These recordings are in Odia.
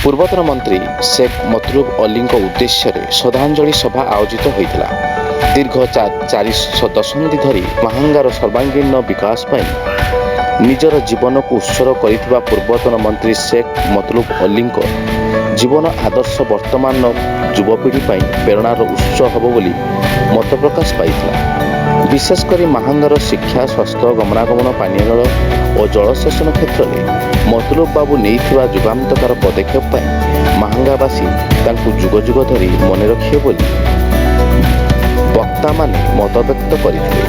ପୂର୍ବତନ ମନ୍ତ୍ରୀ ଶେଖ୍ ମତଲୁବ ଅଲିଙ୍କ ଉଦ୍ଦେଶ୍ୟରେ ଶ୍ରଦ୍ଧାଞ୍ଜଳି ସଭା ଆୟୋଜିତ ହୋଇଥିଲା। ଦୀର୍ଘ 4 ଦଶନ୍ଧି ଧରି ମାହାଙ୍ଗାର ସର୍ବାଙ୍ଗୀନ ବିକାଶ ପାଇଁ ନିଜର ଜୀବନକୁ ଉତ୍ସର୍ଗ କରିଥିବା ପୂର୍ବତନ ମନ୍ତ୍ରୀ ଶେଖ୍ ମତଲୁବ ଅଲିଙ୍କ ଜୀବନ ଆଦର୍ଶ ବର୍ତ୍ତମାନର ଯୁବପିଢ଼ି ପାଇଁ ପ୍ରେରଣାର ଉତ୍ସ ହେବ ବୋଲି ମତ ପ୍ରକାଶ ପାଇଥିଲା। ବିଶେଷ କରି ମାହାଙ୍ଗାର ଶିକ୍ଷା, ସ୍ୱାସ୍ଥ୍ୟ, ଗମନାଗମନ, ପାନୀୟ ଜଳ ଓ ଜଳସେଚନ କ୍ଷେତ୍ରରେ ମତଲୁବ ବାବୁ ନେଇଥିବା ଯୁଗାନ୍ତକାର ପଦକ୍ଷେପ ପାଇଁ ମାହାଙ୍ଗାବାସୀ ତାଙ୍କୁ ଯୁଗ ଯୁଗ ଧରି ମନେ ରଖିବେ ବୋଲି ବକ୍ତାମାନେ ମତବ୍ୟକ୍ତ କରିଥିଲେ।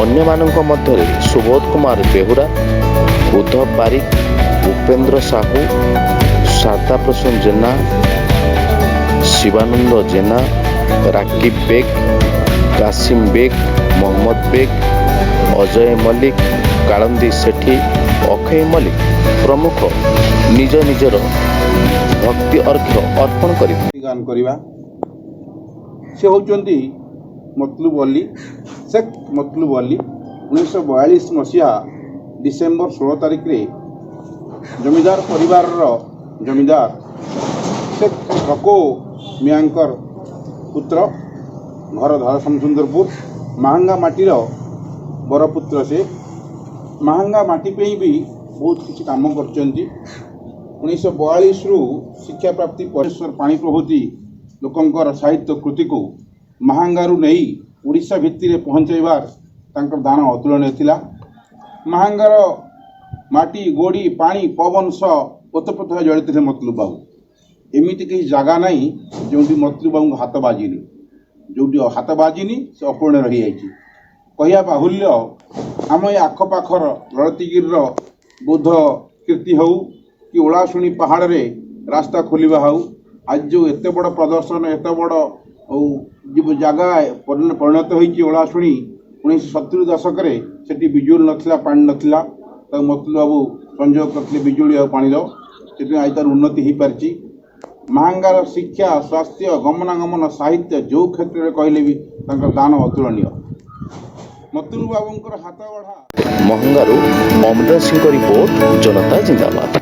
ଅନ୍ୟମାନଙ୍କ ମଧ୍ୟରେ ସୁବୋଧ କୁମାର ବେହୁରା, ଉଦ୍ଧବ ବାରିକ, ଉପେନ୍ଦ୍ର ସାହୁ, ଶାରଦା ପ୍ରସନ୍ନ ଜେନା, ଶିବାନନ୍ଦ ଜେନା, ରାକିବ ବେଗ, କାସିମ ବେଗ, ମହମ୍ମଦ ବେଗ, ଅଜୟ ମଲ୍ଲିକ, କାଳନ୍ଦୀ ସେଠୀ, ଅକ୍ଷୟ ମଲ୍ଲିକ ପ୍ରମୁଖ ନିଜ ନିଜର ଭକ୍ତି ଅର୍ଘ୍ୟ ଅର୍ପଣ କରିଥିଲେ। ଗାନ କରିବା ସେ ହେଉଛନ୍ତି ମତଲୁବ ଅଲି, ଶେଖ୍ ମତଲୁବ ଅଲି। 1942 ମସିହା ଡିସେମ୍ବର 16 ତାରିଖରେ ଜମିଦାର ପରିବାରର ଜମିଦାର ଶେଖ୍ ରକୋ ମିଆଁଙ୍କର ପୁତ୍ର। ଘର ଧରସମସୁନ୍ଦରପୁର। ମାହାଙ୍ଗା ମାଟିର ବରପୁତ୍ର ସେ। ମାହାଙ୍ଗା ମାଟି ପାଇଁ ବି ବହୁତ କିଛି କାମ କରିଛନ୍ତି। 1942ରୁ ଶିକ୍ଷା ପ୍ରାପ୍ତି ପରେଶ୍ୱର ପାଣି ପ୍ରଭୃତି ଲୋକଙ୍କର ସାହିତ୍ୟ କୃତିକୁ ମାହାଙ୍ଗାରୁ ନେଇ ଓଡ଼ିଶା ଭିତ୍ତିରେ ପହଞ୍ଚାଇବାର ତାଙ୍କର ଦାନ ଅତୁଳନୀୟ ଥିଲା। ମାହାଙ୍ଗାର ମାଟି, ଗୋଡ଼ି, ପାଣି, ପବନ ସହ ଓତପ୍ରୋତ ଜଡ଼ିତ ଥିଲେ ମତଲୁବ ବାବୁ। ଏମିତି କିଛି ଜାଗା ନାହିଁ ଯେଉଁଠି ମତଲୁବ ବାବୁଙ୍କ ହାତ ବାଜିନି। ଯେଉଁଠି ହାତ ବାଜିନି ସେ ଅପୂର୍ଣ୍ଣ ରହିଯାଇଛି। କହିବା ବାହୁଲ୍ୟ, ଆମ ଏ ଆଖପାଖର ଲଳିତଗିରିର ବୌଦ୍ଧ କୀର୍ତ୍ତି ହେଉ କି ଓଳାଶୁଣୀ ପାହାଡ଼ରେ ରାସ୍ତା ଖୋଲିବା ହେଉ, ଆଜି ଯେଉଁ ଏତେ ବଡ଼ ପ୍ରଦର୍ଶନ, ଏତେ ବଡ଼ ଜାଗା ପରିଣତ ହୋଇଛି ଓଳାଶୁଣୀ। 1970 ଦଶକରେ ସେଠି ବିଜୁଳି ନଥିଲା, ପାଣି ନଥିଲା। ତାକୁ ମତଲୁବ ବାବୁ ସଂଯୋଗ କରିଥିଲେ ବିଜୁଳି ଆଉ ପାଣିର। ସେଥିପାଇଁ ଆଜି ତାର ଉନ୍ନତି ହୋଇପାରିଛି। ମାହାଙ୍ଗାର ଶିକ୍ଷା, ସ୍ୱାସ୍ଥ୍ୟ, ଗମନାଗମନ, ସାହିତ୍ୟ ଯେଉଁ କ୍ଷେତ୍ରରେ କହିଲେ ବି ତାଙ୍କର ଦାନ ଅତୁଳନୀୟ। ମତଲୁବ ବାବୁଙ୍କର ହାତ ଗଢ଼ା। ମାହାଙ୍ଗାରୁ ଅମରେନ୍ଦ୍ର ସିଂଙ୍କ ରିପୋର୍ଟ, ଜନତା ଜିନ୍ଦାବାଦ।